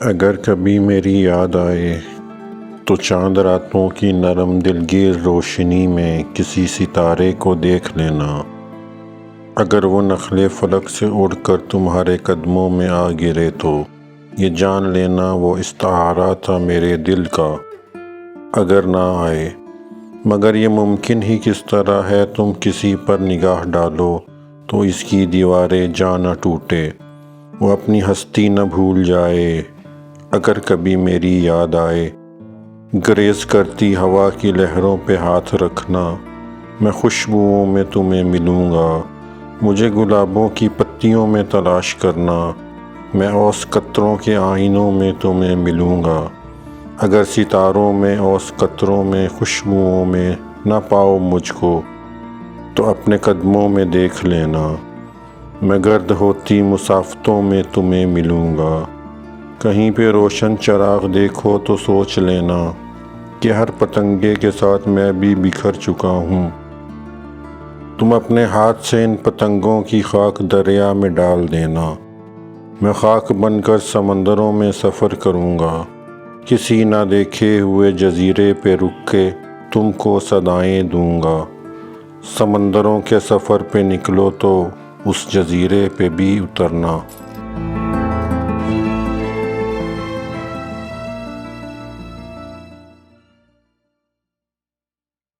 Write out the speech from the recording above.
اگر کبھی میری یاد آئے تو چاند راتوں کی نرم دلگیر روشنی میں کسی ستارے کو دیکھ لینا۔ اگر وہ نخلے فلک سے اڑ کر تمہارے قدموں میں آ گرے تو یہ جان لینا وہ استعارہ تھا میرے دل کا۔ اگر نہ آئے مگر یہ ممکن ہی کس طرح ہے، تم کسی پر نگاہ ڈالو تو اس کی دیواریں جاں نہ ٹوٹے، وہ اپنی ہستی نہ بھول جائے۔ اگر کبھی میری یاد آئے، گریز کرتی ہوا کی لہروں پہ ہاتھ رکھنا، میں خوشبوؤں میں تمہیں ملوں گا۔ مجھے گلابوں کی پتیوں میں تلاش کرنا، میں اوس قطروں کے آئینوں میں تمہیں ملوں گا۔ اگر ستاروں میں، اوس قطروں میں، خوشبوؤں میں نہ پاؤ مجھ کو تو اپنے قدموں میں دیکھ لینا، میں گرد ہوتی مسافتوں میں تمہیں ملوں گا۔ کہیں پہ روشن چراغ دیکھو تو سوچ لینا کہ ہر پتنگے کے ساتھ میں بھی بکھر چکا ہوں۔ تم اپنے ہاتھ سے ان پتنگوں کی خاک دریا میں ڈال دینا، میں خاک بن کر سمندروں میں سفر کروں گا۔ کسی نہ دیکھے ہوئے جزیرے پہ رک کے تم کو صدائیں دوں گا۔ سمندروں کے سفر پہ نکلو تو اس جزیرے پہ بھی اترنا۔